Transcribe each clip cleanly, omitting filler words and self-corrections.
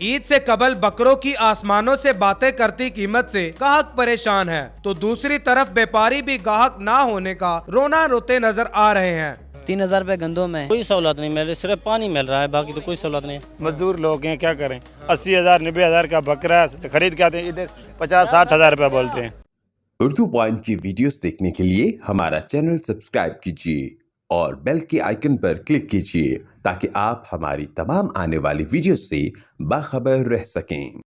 ईद से कबल बकरों की आसमानों से बातें करती कीमत से गाहक परेशान है, तो दूसरी तरफ व्यापारी भी गाहक ना होने का रोना रोते नजर आ रहे हैं। 3,000 रुपये गंदों में कोई सहूलत नहीं मिल रही, सिर्फ पानी मिल रहा है, बाकी तो कोई सहूलत नहीं। मजदूर लोग हैं, क्या करें। 80,000 90,000 का बकरा खरीद के आते हैं, इधर 50-60 हज़ार रुपया बोलते हैं। उर्दू पॉइंट की वीडियोस देखने के लिए हमारा चैनल सब्सक्राइब कीजिए और बेल के आइकन पर क्लिक कीजिए ताकि आप हमारी तमाम आने वाली वीडियोस से बाखबर रह सकें।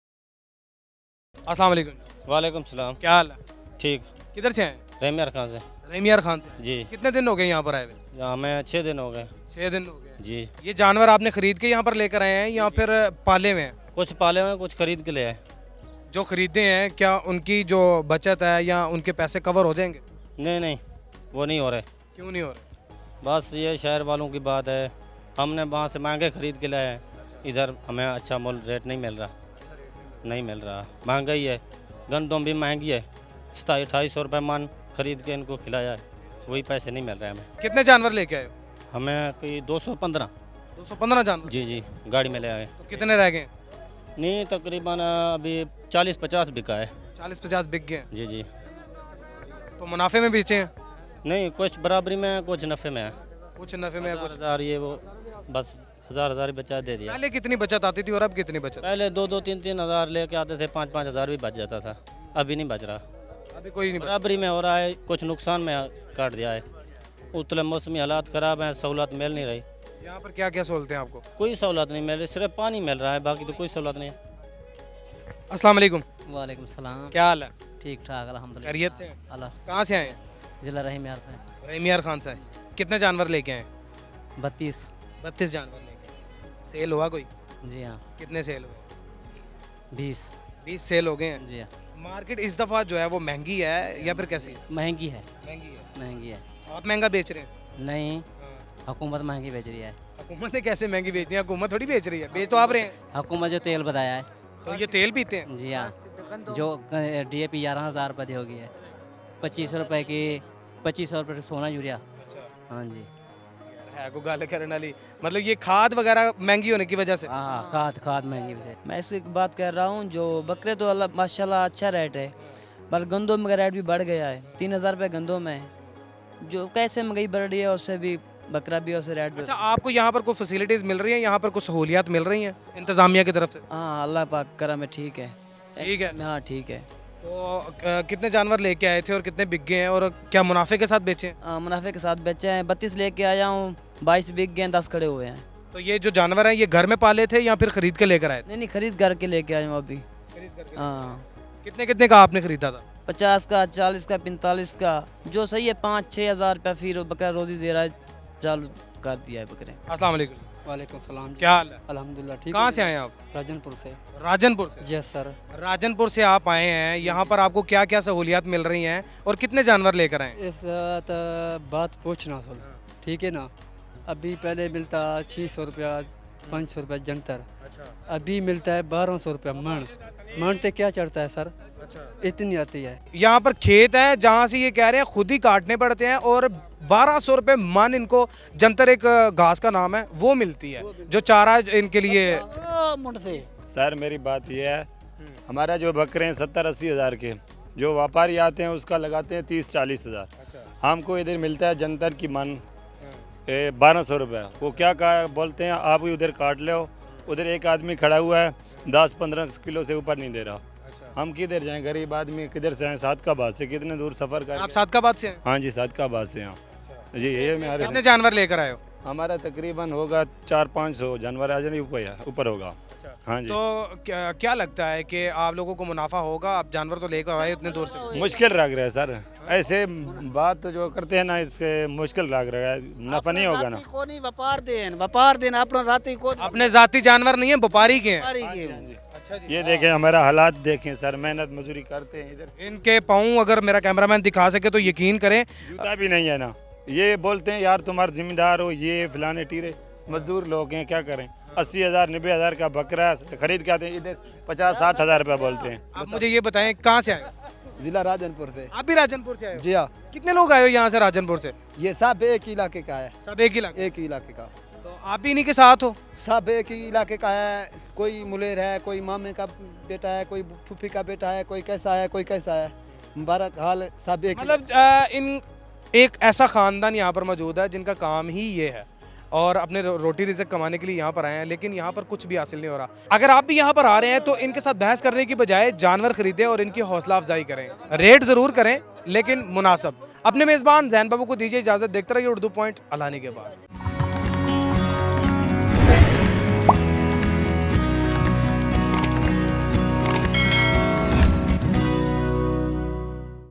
अस्सलाम वालेकुम। वालेकुम सलाम। क्या हाल है? ठीक। किधर से आए? रेमियार खान से। रेमियार खान से। जी। कितने दिन हो गए यहाँ पर आए हुए? हमें 6 दिन हो गए। 6 दिन हो गए। जी। ये जानवर आपने खरीद के यहाँ पर लेकर आए हैं या फिर पाले हुए हैं? कुछ पाले हुए हैं, कुछ खरीद के ले आए। जो खरीदे हैं क्या उनकी जो बचत है या उनके पैसे कवर हो जाएंगे? नहीं नहीं, वो नहीं हो रहे। क्यों नहीं हो रहे? बस ये शहर वालों की बात है, हमने वहाँ से महंगे खरीद के लाए हैं, इधर हमें अच्छा मूल रेट नहीं मिल रहा। नहीं मिल रहा, महंगाई है, गंदम भी महंगी है। 2700-2800 रुपये मन खरीद के इनको खिलाया है, वही पैसे नहीं मिल रहे हमें। कितने जानवर लेके आए हो? हमें कोई 215। 215 जानवर? जी जी, गाड़ी में ले आए। तो कितने रह गए? नहीं, तकरीबन अभी 40-50 बिका है। 40-50 बिक गए हैं। जी जी। तो मुनाफे में बेचे हैं? नहीं, कुछ बराबरी में है, कुछ नफ़े में है। कुछ नफे में है, कुछ। 1000 ये वो बस 1000 ही बचा दे दिया। पहले कितनी बचत आती थी और अब कितनी बचत? पहले 2-3 हज़ार लेके आते थे, 5-5 हज़ार भी बच जाता था, अभी नहीं बच रहा। अभी कोई नहीं बचा। बराबरी में हो रहा है, कुछ नुकसान में काट दिया है। उतले मौसमी हालात ख़राब हैं, सहूलत मिल नहीं रही। यहाँ पर क्या क्या सहूलतें हैं आपको? कोई सहूलत नहीं मिल रही, सिर्फ पानी मिल रहा है, बाकी तो कोई सहूलत नहीं। अस्सलाम वालेकुम। वालेकुम सलाम। क्या हाल है? ठीक ठाक अल्हम्दुलिल्लाह। खैरियत से हैं? अल्लाह। कहाँ से आए हैं? जिला रहीमयार से। रेमियार खान से आए। कितने जानवर लेके आए? 32। 32 जानवर लेके आए। सेल हुआ कोई? जी हाँ। कितने सेल हुए? 20। 20 सेल हो गए हैं। जी हाँ। मार्केट इस दफ़ा जो है वो महंगी है या फिर कैसी? महंगी है। महंगी है। महंगी है। आप महंगा बेच रहे हैं? नहीं, हाँ। हुकूमत महंगी बेच रही है। हुकूमत ने कैसे महंगी बेचनी है? हुकूमत थोड़ी बेच रही है, बेच तो आप रहे हैं। हुकूमत जो तेल बताया है। तो ये तेल पीते हैं? जी हाँ। जो DAP 11,000 रुपये दी होगी है, 2500 रुपये की, 2500 रुपये सोना यूरिया। अच्छा हाँ जी। है को गाल करने वाली, मतलब ये खाद वगैरह महंगी होने की वजह से? हाँ, खाद महंगी है। मैं इसकी बात कर रहा हूँ, जो बकरे तो अल्लाह माशाल्लाह अच्छा रेट है, पर गंदम का रेट भी बढ़ गया है। 3,000 रुपये गंदम है, जो कैसे महंगाई बढ़ रही है उससे भी बकरा भी उससे रेट। अच्छा, आपको यहाँ पर कोई फैसिलिटीज़ मिल रही हैं, यहाँ पर कुछ सहूलियात मिल रही हैं इंतज़ामिया की तरफ से? हाँ, अल्लाह पाक करम है, ठीक है। ठीक है। हाँ ठीक है। तो कितने जानवर लेके आए थे और कितने बिक गए हैं और क्या मुनाफे के साथ बेचे? मुनाफे के साथ बेचे हैं। 32 लेके आया हूँ, 22 बिक गए हैं, 10 खड़े हुए हैं। तो ये जो जानवर हैं ये घर में पाले थे या फिर खरीद के लेकर आए थे? नहीं, खरीद करके लेके आया हूँ अभी। खरीद करके। हाँ, कितने कितने का आपने खरीदा था? 50 का, 40 का, 45 का, जो सही है। 5-6 हज़ार रुपया फिर बकरा रोजी दे रहा है, चालू कर दिया है बकरे। अस्सलाम वालेकुम। वालेकुम सलाम। क्या हाल है? अल्हम्दुलिल्लाह ठीक। कहाँ से आए हैं आप? राजनपुर से। राजनपुर से? Yes sir. राजनपुर से आप आए हैं, यहाँ पर आपको क्या क्या सहूलियात मिल रही हैं और कितने जानवर लेकर आए हैं? इस बात पूछना सुन, ठीक है ना। अभी पहले मिलता 600 रुपया, 500 रुपया जंतर। अच्छा अभी मिलता है 1200 रुपया मण। मण तो क्या चढ़ता है सर, अच्छा। इतनी आती है। यहाँ पर खेत है जहाँ से ये कह रहे हैं खुद ही काटने पड़ते हैं और 1200 रुपये मन इनको जंतर, एक घास का नाम है, वो मिलती है जो चारा इनके लिए। सर मेरी बात यह है, हमारा जो बकरे हैं 70-80 हज़ार के, जो व्यापारी आते हैं उसका लगाते हैं 30-40 हज़ार। हमको इधर मिलता है जंतर की मन 1200 रुपये। वो क्या बोलते हैं, आप उधर काट लो, उधर एक आदमी खड़ा हुआ है 10-15 किलो से ऊपर नहीं दे रहा। हम किधर जाएं, गरीब आदमी किधर से आए? सादकाबाद से कितने दूर सफ़र कर। आप सादकाबाद से हैं? हाँ जी, सादकाबाद से यहाँ। जी, ये मेरे कितने जानवर लेकर आए हो? हमारा तकरीबन होगा 400-500 जानवर आ जाने ऊपर होगा। हाँ जी। तो क्या लगता है कि आप लोगों को मुनाफा होगा? आप जानवर तो लेकर आए इतने दूर से। मुश्किल लग रहा है सर, ऐसे बात जो करते हैं ना, इसके मुश्किल लग रहा है, नफा नहीं होगा ना। व्यापार देन अपना जाति को अपने जाती जानवर नहीं है, व्यापारी के हैं। अच्छा जी। ये देखें हमारा हालात देखें सर, मेहनत मजदूरी करते हैं इधर। इनके पाँव अगर मेरा कैमरामैन दिखा सके तो यकीन करें, जूता भी नहीं है ना। ये बोलते हैं यार तुम्हारे जिम्मेदार हो, ये फलाने टीरे। मजदूर लोग हैं, क्या करें। 80,000 90,000 का बकरा खरीद के आते हैं, इधर 50-60 हज़ार रुपया बोलते हैं। आप मुझे ये बताएं कहाँ से आए? जिला राजनपुर से। आप भी राजनपुर से आए हो? जी हाँ। कितने लोग आए हो यहाँ से राजनपुर से? ये सब एक इलाके का है, सब एक ही लाख। एक ही इलाके का। तो आप भी इन्हीं के साथ हो? सब एक ही इलाके का है, कोई मुलेर है, कोई मामे का बेटा है, कोई फूफी का बेटा है, कोई कैसा है, कोई कैसा है। मुबारक हाल सब एक मतलब इन एक ऐसा खानदान यहाँ पर मौजूद है जिनका काम ही ये है और अपने रोटी रिज़्क कमाने के लिए यहाँ पर आए हैं, लेकिन यहाँ पर कुछ भी हासिल नहीं हो रहा। अगर आप भी यहाँ पर आ रहे हैं तो इनके साथ बहस करने की बजाय जानवर खरीदें और इनकी हौसला अफजाई करें। रेट ज़रूर करें लेकिन मुनासिब। अपने मेज़बान जैन बाबू को दीजिए इजाज़त। देखते रहिए उर्दू पॉइंट अलानी के बाद।